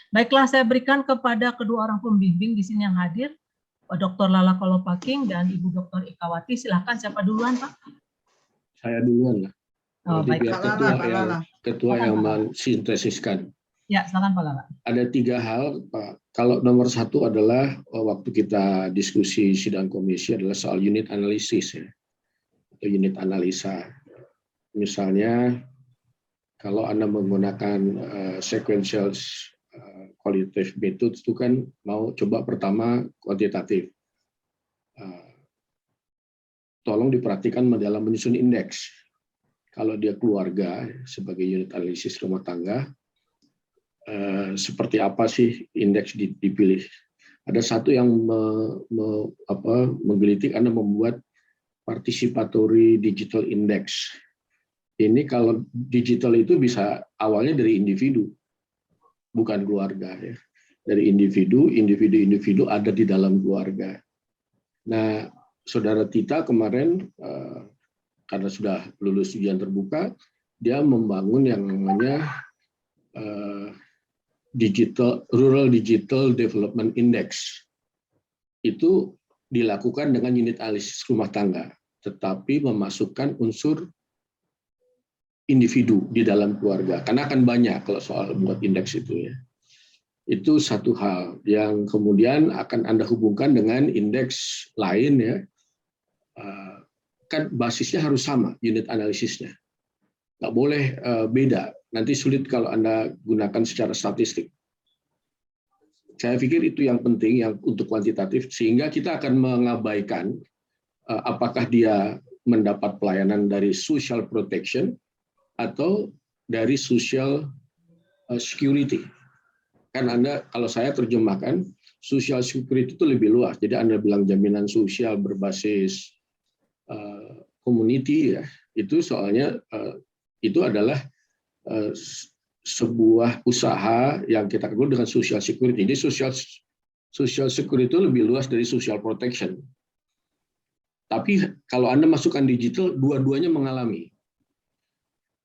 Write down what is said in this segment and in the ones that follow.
Baiklah, saya berikan kepada kedua orang pembimbing di sini yang hadir, Pak Dr. Lala Kolopaking dan Ibu Dr. Ikawati. Silakan, siapa duluan, Pak? Saya duluan lah. Oh, Nanti baik. biar ketua yang mensintesiskan. Ya, silakan Pak Lala. Ada 3 hal, Pak. Kalau nomor 1 adalah waktu kita diskusi sidang komisi adalah soal unit analisis ya, atau unit analisa. Misalnya kalau Anda menggunakan sequential qualitative method itu kan mau coba pertama kuantitatif. Tolong diperhatikan dalam menyusun indeks. Kalau dia keluarga sebagai unit analisis rumah tangga, seperti apa sih indeks dipilih? Ada satu yang menggelitik, Anda membuat participatory digital index. Ini kalau digital itu bisa awalnya dari individu, bukan keluarga ya. Dari individu ada di dalam keluarga. Nah, saudara Tita kemarin karena sudah lulus ujian terbuka, dia membangun yang namanya Rural Digital Development Index. Itu dilakukan dengan unit analisis rumah tangga, tetapi memasukkan unsur individu di dalam keluarga. Karena akan banyak kalau soal buat indeks itu ya. Itu satu hal yang kemudian akan Anda hubungkan dengan indeks lain ya. Kan basisnya harus sama unit analisisnya. Nggak boleh beda. Nanti sulit kalau Anda gunakan secara statistik. Saya pikir itu yang penting yang untuk kuantitatif, sehingga kita akan mengabaikan apakah dia mendapat pelayanan dari social protection atau dari social security. Kan Anda, kalau saya terjemahkan, social security itu lebih luas. Jadi Anda bilang jaminan sosial berbasis community ya, itu soalnya itu adalah sebuah usaha yang kita kenal dengan social security. Jadi social security itu lebih luas dari social protection. Tapi kalau Anda masukkan digital, dua-duanya mengalami.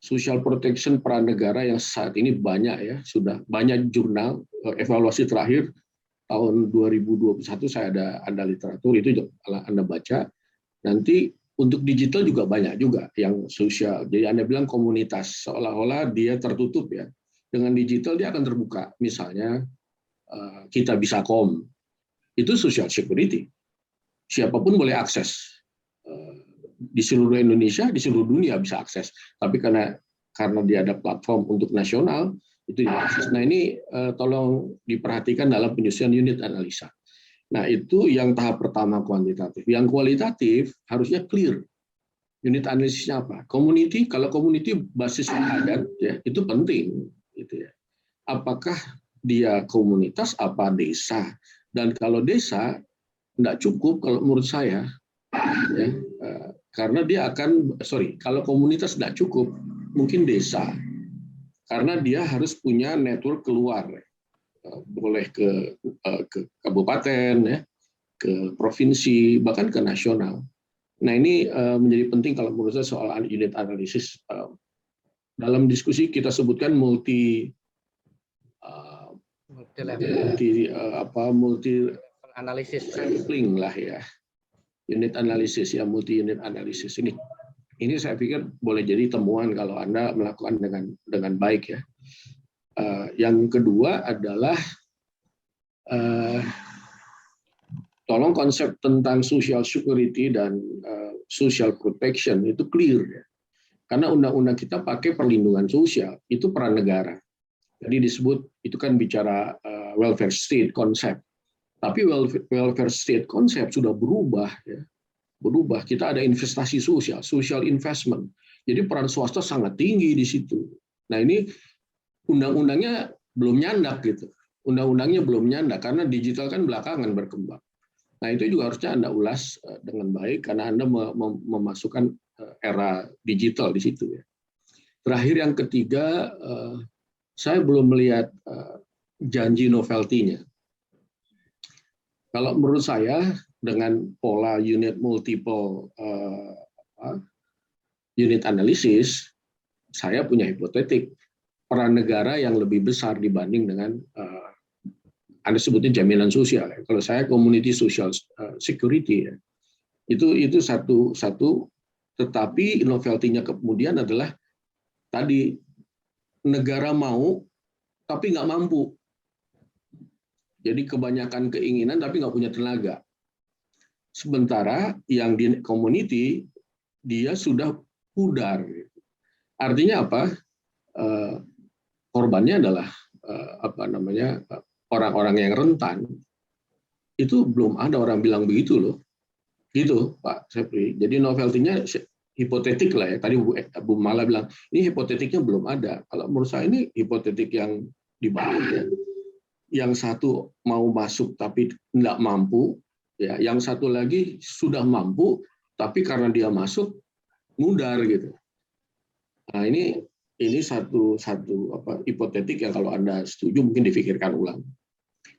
Social protection peran negara yang saat ini banyak ya, sudah banyak jurnal evaluasi terakhir tahun 2021 saya ada literatur itu Anda baca. Nanti untuk digital juga banyak juga yang sosial. Jadi Anda bilang komunitas, seolah-olah dia tertutup ya. Dengan digital dia akan terbuka. Misalnya kita bisa itu social security. Siapapun boleh akses. Di seluruh Indonesia, di seluruh dunia bisa akses. Tapi karena dia ada platform untuk nasional, itu diakses. Nah ini tolong diperhatikan dalam penyusunan unit analisa. Nah itu yang tahap pertama kuantitatif. Yang kualitatif harusnya clear. Unit analisisnya apa? Community, kalau community basis adat ya itu penting. Gitu ya. Apakah dia komunitas, apa desa? Dan kalau desa tidak cukup kalau menurut saya. Ya, karena dia kalau komunitas tidak cukup, mungkin desa, karena dia harus punya network keluar, boleh ke kabupaten, ya, ke provinsi, bahkan ke nasional. Nah ini menjadi penting kalau menurut saya soal unit analisis. Dalam diskusi kita sebutkan multi analisis sampling lah ya. Unit analisis ya, multi unit analisis ini saya pikir boleh jadi temuan kalau Anda melakukan dengan baik ya. Yang kedua adalah tolong konsep tentang social security dan social protection itu clear ya. Karena undang-undang kita pakai perlindungan sosial, itu peran negara. Jadi disebut itu kan bicara welfare state konsep. Tapi welfare state konsep sudah berubah ya. Berubah, kita ada investasi sosial, social investment. Jadi peran swasta sangat tinggi di situ. Nah ini undang-undangnya belum nyandak gitu. Undang-undangnya belum nyandak karena digital kan belakangan berkembang. Nah itu juga harusnya Anda ulas dengan baik karena Anda memasukkan era digital di situ ya. Terakhir yang ketiga, saya belum melihat janji novelty-nya. Kalau menurut saya dengan pola unit multiple unit analisis, saya punya hipotetik peran negara yang lebih besar dibanding dengan Anda sebutnya jaminan sosial. Ya. Kalau saya community social security, ya. Itu satu. Tetapi novelty-nya kemudian adalah tadi negara mau tapi nggak mampu. Jadi kebanyakan keinginan tapi nggak punya tenaga. Sementara yang di community dia sudah pudar. Artinya apa? Korbannya adalah orang-orang yang rentan. Itu belum ada orang bilang begitu loh. Gitu, Pak Sepri. Jadi novelty-nya hipotetik lah ya. Tadi Bu Mala bilang, ini hipotetiknya belum ada. Kalau menurut saya ini hipotetik yang dibangun ya. Yang satu mau masuk tapi nggak mampu, ya. Yang satu lagi sudah mampu, tapi karena dia masuk mudar gitu. Nah ini satu hipotetik yang kalau Anda setuju mungkin difikirkan ulang.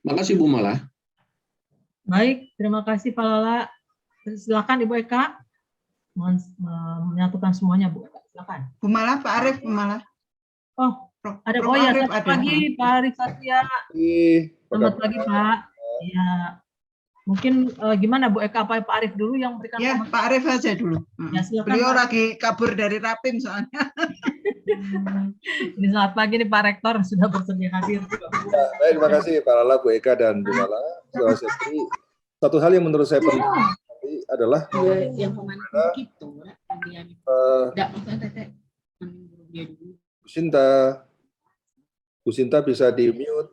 Makasih Bu Mala. Baik, terima kasih Pak Lala. Silakan Ibu Eka menyatukan semuanya, Bu. Silakan. Bu Mala, Pak Arief, Bu Mala. Oh, ada. Prof. Oh ya, Arief selamat ada. pagi Pak Arief Satya. Selamat pagi Pak. Ya, mungkin gimana Bu Eka, apa Pak Arief dulu yang berikan Ya, komentar? Pak Arief aja dulu. Ya, silakan, Beliau Pak. lagi kabur dari Rapim soalnya. Ini selamat pagi nih Pak Rektor sudah bersedia hadir. Ya, baik, terima kasih Pak Lala, Bu Eka, dan Bu Mala. Satu hal yang menurut saya penting adalah yang kemana gitu, Bu Sinta bisa di mute.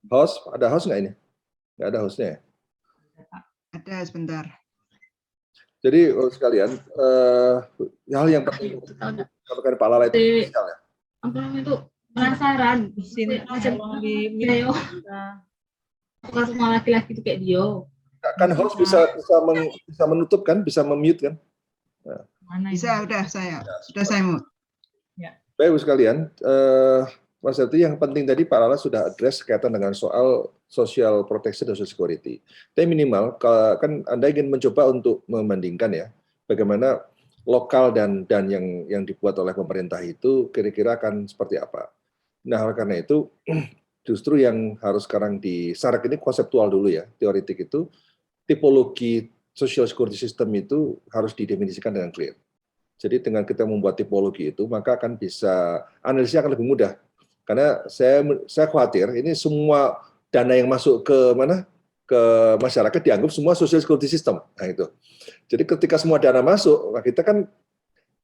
Host, ada host nggak ini? Nggak ada hostnya ya? Ada sebentar. Jadi sekalian, hal yang penting sampaikan Pak Lala itu misalnya. itu penasaran Sini macam di Dio bukan semua laki-laki itu kayak Dio. Kan host bisa menutup kan, bisa memute kan? mana Bisa, sudah saya mau. Baik, Bu sekalian, Mas Yati, yang penting tadi Pak Lala sudah address kaitan dengan soal social protection dan social security. Tapi minimal, kan Anda ingin mencoba untuk membandingkan ya, bagaimana lokal dan yang dibuat oleh pemerintah itu kira-kira akan seperti apa. Nah, oleh karena itu, justru yang harus sekarang disarak ini konseptual dulu ya, teoritik itu, tipologi social security system itu harus didefinisikan dengan clear. Jadi dengan kita membuat tipologi itu, maka akan bisa, analisisnya akan lebih mudah. Karena saya khawatir, ini semua dana yang masuk ke masyarakat dianggap semua social security system. Nah itu. Jadi ketika semua dana masuk, kita kan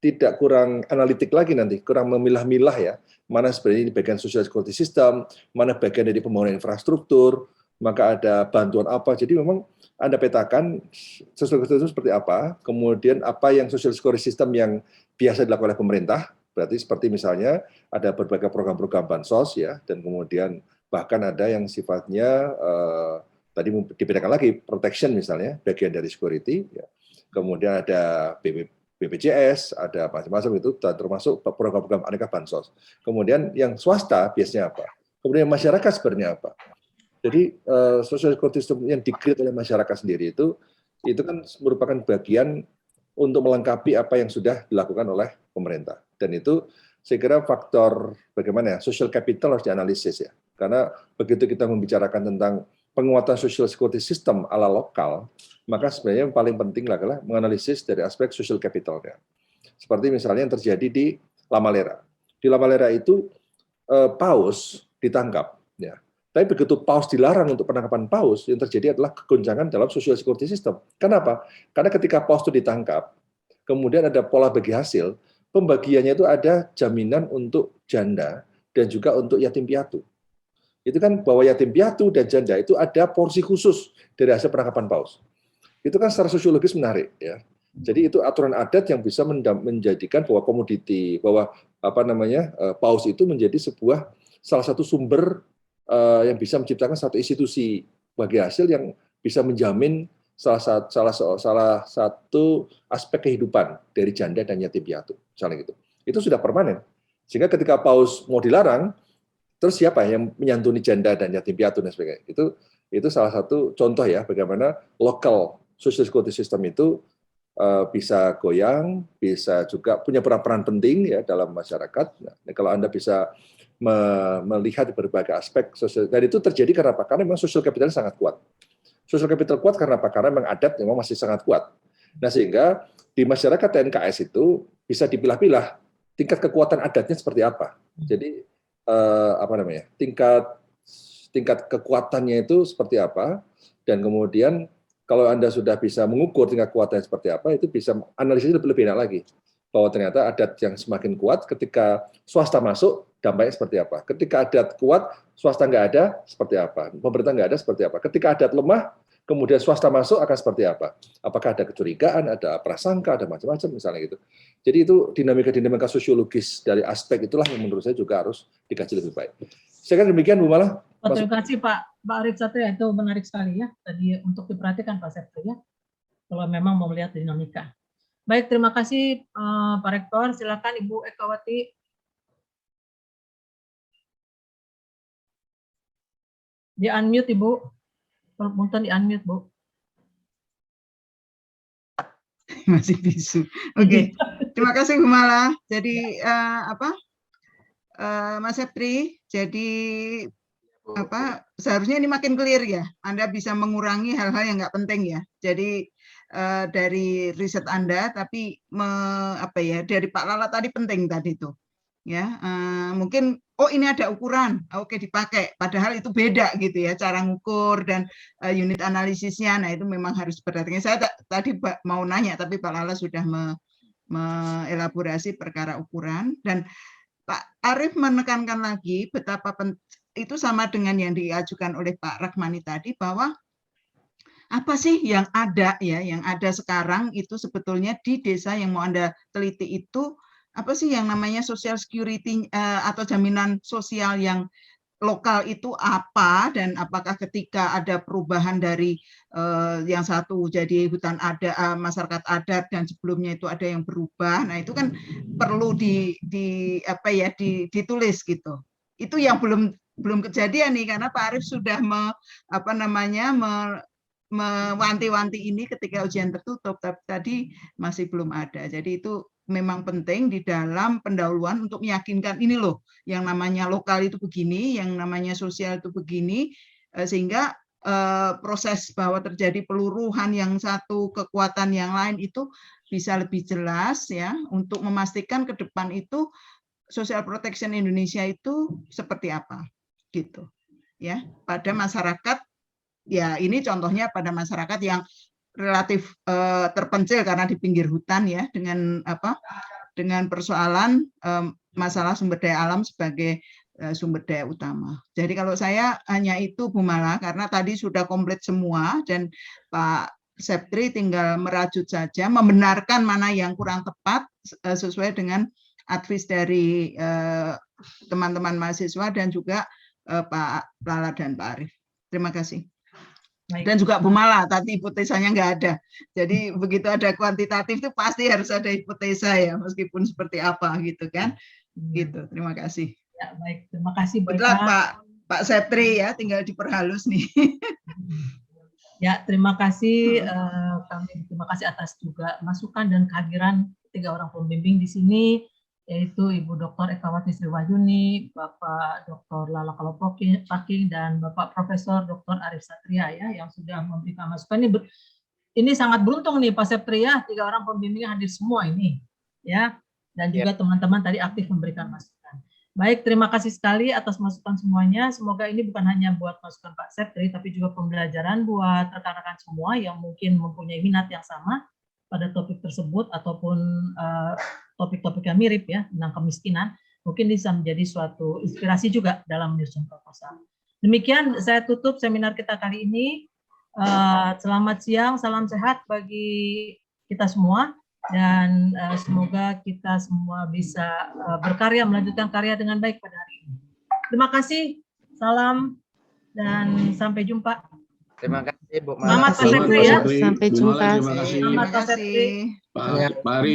tidak kurang analitik lagi nanti, kurang memilah-milah ya, mana sebenarnya ini bagian social security system, mana bagian dari pembangunan infrastruktur, maka ada bantuan apa. Jadi memang Anda petakan social security system seperti apa, kemudian apa yang social security system yang biasa dilakukan oleh pemerintah, berarti seperti misalnya ada berbagai program-program bansos ya, dan kemudian bahkan ada yang sifatnya tadi dibedakan lagi protection misalnya, bagian dari security, ya. Kemudian ada BPJS, ada macam-macam itu, termasuk program-program aneka bansos. Kemudian yang swasta biasanya apa? Kemudian masyarakat sebenarnya apa? Jadi social security system yang di-create oleh masyarakat sendiri itu kan merupakan bagian untuk melengkapi apa yang sudah dilakukan oleh pemerintah. Dan itu saya kira faktor bagaimana ya, social capital harus dianalisis ya. Karena begitu kita membicarakan tentang penguatan social security system ala lokal, maka sebenarnya yang paling penting adalah menganalisis dari aspek social capitalnya. Seperti misalnya yang terjadi di Lamalera. Di Lamalera itu paus ditangkap. Ya. Tapi begitu paus dilarang untuk penangkapan paus, yang terjadi adalah kegoncangan dalam social security system. Kenapa? Karena ketika paus itu ditangkap, kemudian ada pola bagi hasil, pembagiannya itu ada jaminan untuk janda dan juga untuk yatim piatu. Itu kan bahwa yatim piatu dan janda itu ada porsi khusus dari hasil penangkapan paus. Itu kan secara sosiologis menarik ya. Jadi itu aturan adat yang bisa menjadikan bahwa komoditi, bahwa paus itu menjadi sebuah salah satu sumber yang bisa menciptakan satu institusi bagi hasil yang bisa menjamin salah satu aspek kehidupan dari janda dan yatim piatu, misalnya gitu. Itu sudah permanen. Sehingga ketika paus mau dilarang, terus siapa yang menyantuni janda dan yatim piatu dan sebagainya? Itu salah satu contoh ya bagaimana local social security system itu bisa goyang, bisa juga punya peran penting ya dalam masyarakat. Nah, kalau Anda bisa melihat berbagai aspek sosial. Dan itu terjadi karena apa? Karena memang social capital sangat kuat. Social capital kuat karena apa? Karena memang adat memang masih sangat kuat. Nah, sehingga di masyarakat TNKS itu bisa dipilah-pilah tingkat kekuatan adatnya seperti apa. Jadi tingkat kekuatannya itu seperti apa, dan kemudian kalau Anda sudah bisa mengukur tingkat kekuatannya seperti apa, itu bisa analisisnya lebih enak lagi. Bahwa ternyata adat yang semakin kuat ketika swasta masuk, dampaknya seperti apa. Ketika adat kuat, swasta nggak ada, seperti apa. Pemerintah nggak ada, seperti apa. Ketika adat lemah, kemudian swasta masuk, akan seperti apa. Apakah ada kecurigaan, ada prasangka, ada macam-macam misalnya gitu. Jadi itu dinamika-dinamika sosiologis dari aspek itulah yang menurut saya juga harus dikaji lebih baik. Saya kan demikian, Bu Mala. Terima kasih Pak Arif Satria, itu menarik sekali ya tadi untuk diperhatikan Pak Septri ya, kalau memang mau melihat dinamika. Baik, terima kasih Pak Rektor. Silakan Ibu Ekawati. Di unmute Ibu, punten di unmute Bu. Masih bisu. Oke, terima kasih Bu Mala. Jadi Mas Septri, jadi seharusnya ini makin clear ya. Anda bisa mengurangi hal-hal yang nggak penting ya. Jadi dari riset Anda, tapi dari Pak Lala tadi penting tadi itu. Ya, mungkin ini ada ukuran, oke dipakai. Padahal itu beda gitu ya, cara ngukur dan unit analisisnya. Nah itu memang harus diperhatikan. Saya tadi mau nanya, tapi Pak Lala sudah mengelaborasi perkara ukuran. Dan Pak Arif menekankan lagi betapa itu sama dengan yang diajukan oleh Pak Rachmani tadi, bahwa apa sih yang ada ya, yang ada sekarang itu sebetulnya di desa yang mau Anda teliti itu, apa sih yang namanya social security atau jaminan sosial yang lokal itu apa, dan apakah ketika ada perubahan dari yang satu jadi hutan adat, masyarakat adat, dan sebelumnya itu ada yang berubah. Nah, itu kan perlu ditulis gitu. Itu yang belum kejadian nih, karena Pak Arif sudah mewanti-wanti ini ketika ujian tertutup, tapi tadi masih belum ada. Jadi itu memang penting di dalam pendahuluan untuk meyakinkan ini loh, yang namanya lokal itu begini, yang namanya sosial itu begini, sehingga proses bahwa terjadi peluruhan yang satu kekuatan yang lain itu bisa lebih jelas ya, untuk memastikan ke depan itu social protection Indonesia itu seperti apa gitu ya, pada masyarakat. Ya, ini contohnya pada masyarakat yang relatif terpencil karena di pinggir hutan ya, dengan persoalan masalah sumber daya alam sebagai sumber daya utama. Jadi kalau saya hanya itu Bu Mala, karena tadi sudah komplit semua dan Pak Septri tinggal merajut saja, membenarkan mana yang kurang tepat sesuai dengan advice dari teman-teman mahasiswa dan juga Pak Lala dan Pak Arif. Terima kasih. Dan juga Bu Mala, tadi hipotesanya nggak ada. Jadi begitu ada kuantitatif itu pasti harus ada hipotesa ya, meskipun seperti apa gitu kan. Gitu, terima kasih. Ya, baik, terima kasih Betul Pak Septri ya, tinggal diperhalus nih. Ya, terima kasih. Kami terima kasih atas juga masukan dan kehadiran 3 orang pembimbing di sini, yaitu Ibu Dr. Ekawati Sriwayuni, Bapak Dr. Lala Kalopaking, dan Bapak Profesor Dr. Arif Satria ya, yang sudah memberikan masukan. Ini sangat beruntung nih Pak Septria, 3 orang pembimbing hadir semua ini ya, dan juga teman-teman tadi aktif memberikan masukan. Baik, terima kasih sekali atas masukan semuanya. Semoga ini bukan hanya buat masukan Pak Septri, tapi juga pembelajaran buat rekan-rekan semua yang mungkin mempunyai minat yang sama pada topik tersebut, ataupun topik-topik yang mirip ya tentang kemiskinan, mungkin bisa menjadi suatu inspirasi juga dalam menyusun proposal. Demikian saya tutup seminar kita kali ini. Selamat siang, salam sehat bagi kita semua, dan semoga kita semua bisa berkarya, melanjutkan karya dengan baik pada hari ini. Terima kasih, salam, dan sampai jumpa. Terima kasih Bu Selamat Pak Septri ya. Sampai jumpa. Selamat Pak Septri. Pak Ari.